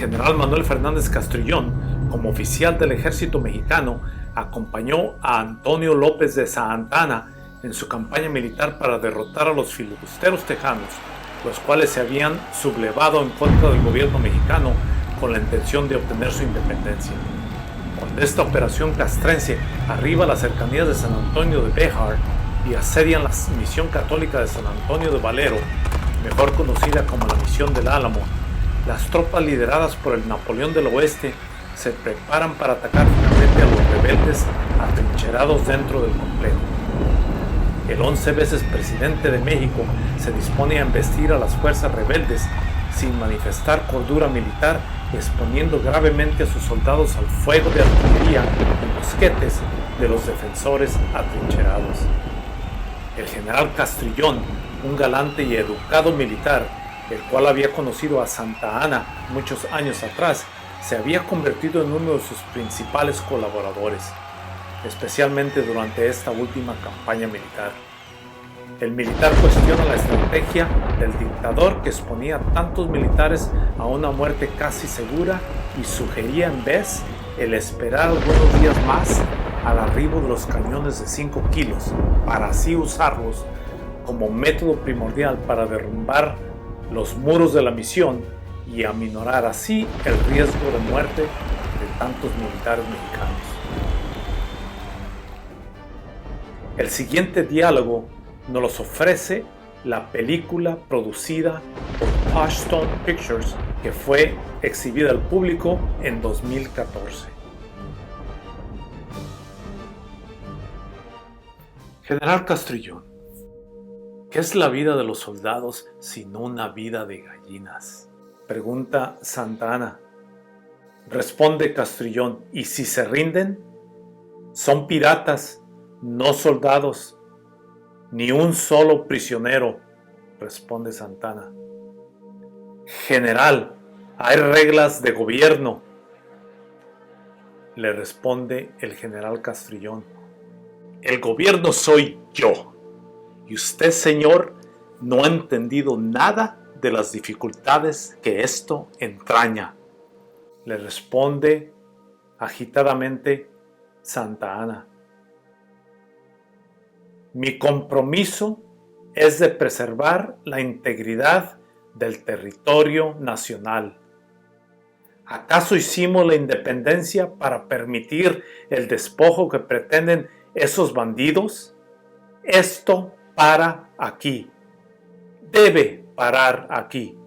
general Manuel Fernández Castrillón, como oficial del ejército mexicano, acompañó a Antonio López de Santa Anna en su campaña militar para derrotar a los filibusteros tejanos, los cuales se habían sublevado en contra del gobierno mexicano con la intención de obtener su independencia. Cuando esta operación castrense arriba a las cercanías de San Antonio de Béjar y asedian la misión católica de San Antonio de Valero, mejor conocida como la Misión del Álamo, las tropas lideradas por el Napoleón del Oeste se preparan para atacar finalmente a los rebeldes atrincherados dentro del complejo. El 11 veces presidente de México se dispone a embestir a las fuerzas rebeldes sin manifestar cordura militar, exponiendo gravemente a sus soldados al fuego de artillería y mosquetes de los defensores atrincherados. El general Castrillón, un galante y educado militar, el cual había conocido a Santa Anna muchos años atrás, se había convertido en uno de sus principales colaboradores, especialmente durante esta última campaña militar. El militar cuestiona la estrategia del dictador que exponía a tantos militares a una muerte casi segura y sugería en vez el esperar algunos días más al arribo de los cañones de 5 kilos para así usarlos como método primordial para derrumbar los muros de la misión y aminorar así el riesgo de muerte de tantos militares mexicanos. El siguiente diálogo nos los ofrece la película producida por Touchstone Pictures, que fue exhibida al público en 2014. General Castrillón, ¿qué es la vida de los soldados sino una vida de gallinas?, pregunta Santa Anna. Responde Castrillón, ¿y si se rinden? Son piratas, no soldados, ni un solo prisionero, responde Santa Anna. General, hay reglas de gobierno, le responde el general Castrillón. El gobierno soy yo, y usted, señor, no ha entendido nada de las dificultades que esto entraña, le responde agitadamente Santa Anna. Mi compromiso es de preservar la integridad del territorio nacional. ¿Acaso hicimos la independencia para permitir el despojo que pretenden esos bandidos? Esto para aquí. Debe parar aquí.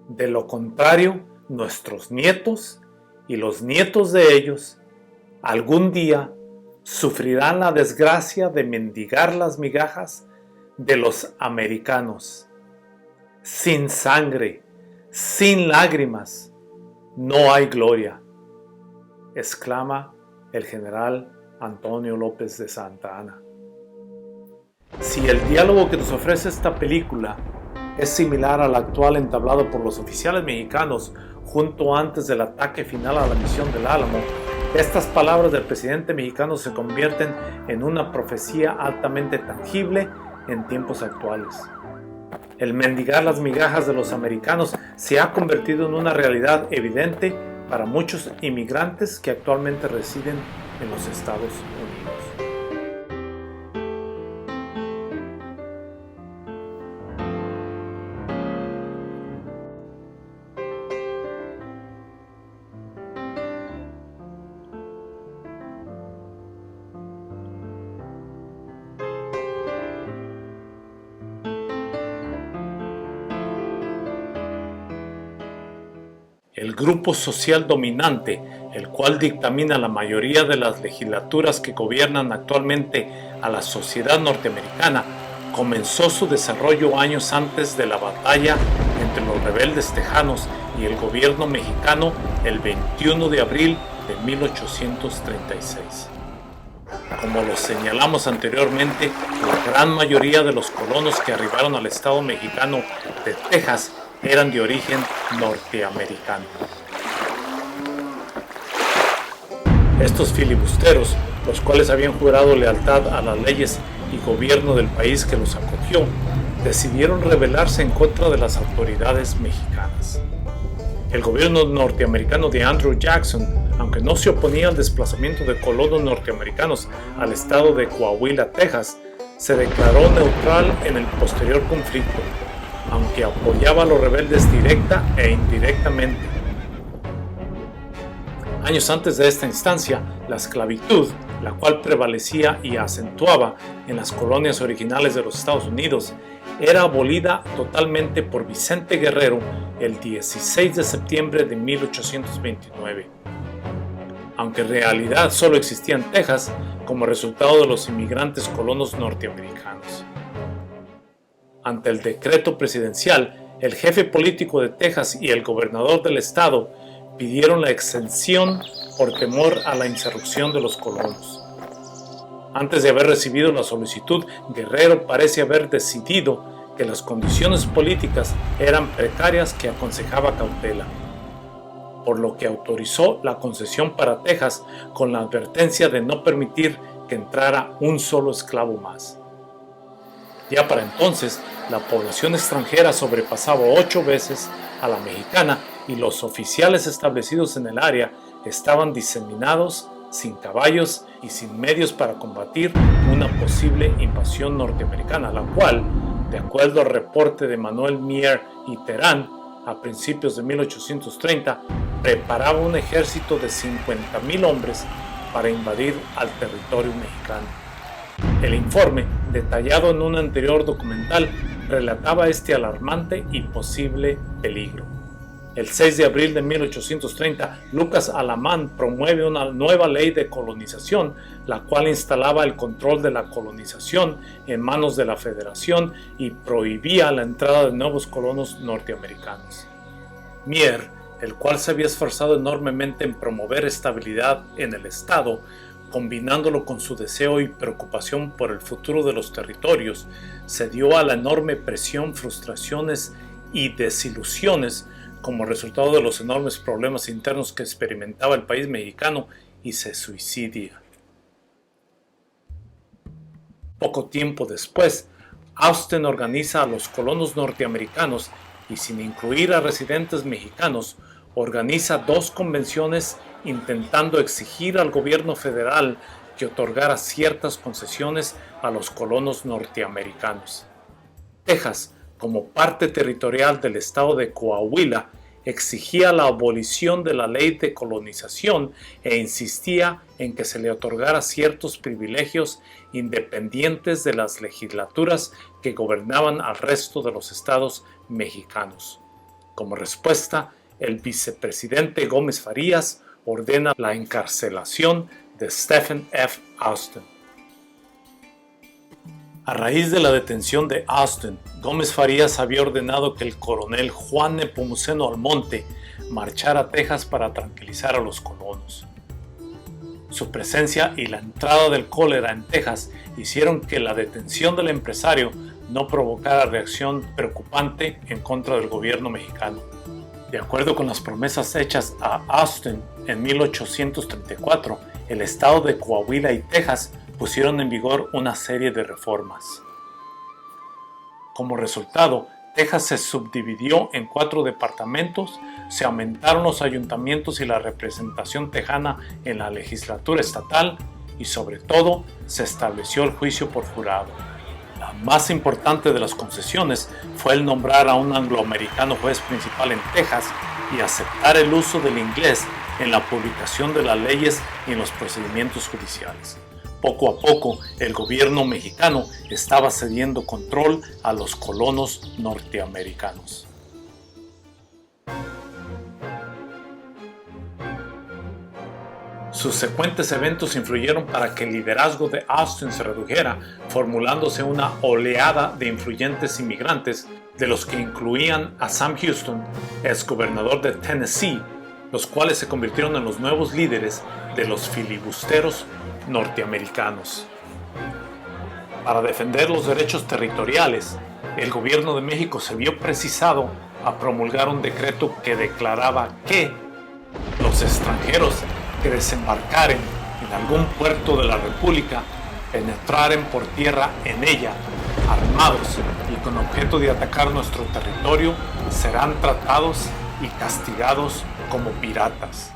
De lo contrario, nuestros nietos y los nietos de ellos algún día sufrirán la desgracia de mendigar las migajas de los americanos. Sin sangre, sin lágrimas, no hay gloria, exclama el general Antonio López de Santa Anna. Si el diálogo que nos ofrece esta película es similar al actual entablado por los oficiales mexicanos junto antes del ataque final a la Misión del Álamo, estas palabras del presidente mexicano se convierten en una profecía altamente tangible en tiempos actuales. El mendigar las migajas de los americanos se ha convertido en una realidad evidente para muchos inmigrantes que actualmente residen en los Estados Unidos. El grupo social dominante, el cual dictamina la mayoría de las legislaturas que gobiernan actualmente a la sociedad norteamericana, comenzó su desarrollo años antes de la batalla entre los rebeldes tejanos y el gobierno mexicano el 21 de abril de 1836. Como lo señalamos anteriormente, la gran mayoría de los colonos que arribaron al estado mexicano de Texas eran de origen norteamericano. Estos filibusteros, los cuales habían jurado lealtad a las leyes y gobierno del país que los acogió, decidieron rebelarse en contra de las autoridades mexicanas. El gobierno norteamericano de Andrew Jackson, aunque no se oponía al desplazamiento de colonos norteamericanos al estado de Coahuila, Texas, se declaró neutral en el posterior conflicto, aunque apoyaba a los rebeldes directa e indirectamente. Años antes de esta instancia, la esclavitud, la cual prevalecía y acentuaba en las colonias originales de los Estados Unidos, era abolida totalmente por Vicente Guerrero el 16 de septiembre de 1829, aunque en realidad solo existía en Texas como resultado de los inmigrantes colonos norteamericanos. Ante el decreto presidencial, el jefe político de Texas y el gobernador del estado pidieron la exención por temor a la insurrección de los colonos. Antes de haber recibido la solicitud, Guerrero parece haber decidido que las condiciones políticas eran precarias que aconsejaba cautela, por lo que autorizó la concesión para Texas con la advertencia de no permitir que entrara un solo esclavo más. Ya para entonces, la población extranjera sobrepasaba 8 veces a la mexicana y los oficiales establecidos en el área estaban diseminados, sin caballos y sin medios para combatir una posible invasión norteamericana, la cual, de acuerdo al reporte de Manuel Mier y Terán, a principios de 1830, preparaba un ejército de 50,000 hombres para invadir al territorio mexicano. El informe, detallado en un anterior documental, relataba este alarmante y posible peligro. El 6 de abril de 1830, Lucas Alamán promueve una nueva ley de colonización, la cual instalaba el control de la colonización en manos de la Federación y prohibía la entrada de nuevos colonos norteamericanos. Mier, el cual se había esforzado enormemente en promover estabilidad en el estado, combinándolo con su deseo y preocupación por el futuro de los territorios, cedió a la enorme presión, frustraciones y desilusiones como resultado de los enormes problemas internos que experimentaba el país mexicano y se suicida. Poco tiempo después, Austin organiza a los colonos norteamericanos y, sin incluir a residentes mexicanos, organiza 2 convenciones intentando exigir al gobierno federal que otorgara ciertas concesiones a los colonos norteamericanos. Texas, como parte territorial del estado de Coahuila, exigía la abolición de la ley de colonización e insistía en que se le otorgara ciertos privilegios independientes de las legislaturas que gobernaban al resto de los estados mexicanos. Como respuesta, el vicepresidente Gómez Farías ordena la encarcelación de Stephen F. Austin. A raíz de la detención de Austin, Gómez Farías había ordenado que el coronel Juan Nepomuceno Almonte marchara a Texas para tranquilizar a los colonos. Su presencia y la entrada del cólera en Texas hicieron que la detención del empresario no provocara reacción preocupante en contra del gobierno mexicano. De acuerdo con las promesas hechas a Austin en 1834, el estado de Coahuila y Texas pusieron en vigor una serie de reformas. Como resultado, Texas se subdividió en 4 departamentos, se aumentaron los ayuntamientos y la representación tejana en la legislatura estatal y, sobre todo, se estableció el juicio por jurado. La más importante de las concesiones fue el nombrar a un angloamericano juez principal en Texas y aceptar el uso del inglés en la publicación de las leyes y en los procedimientos judiciales. Poco a poco, el gobierno mexicano estaba cediendo control a los colonos norteamericanos. Subsecuentes eventos influyeron para que el liderazgo de Austin se redujera, formulándose una oleada de influyentes inmigrantes, de los que incluían a Sam Houston, exgobernador de Tennessee, los cuales se convirtieron en los nuevos líderes de los filibusteros norteamericanos. Para defender los derechos territoriales, el gobierno de México se vio precisado a promulgar un decreto que declaraba que los extranjeros que desembarcaren en algún puerto de la República, penetraren por tierra en ella, armados y con objeto de atacar nuestro territorio, serán tratados y castigados como piratas.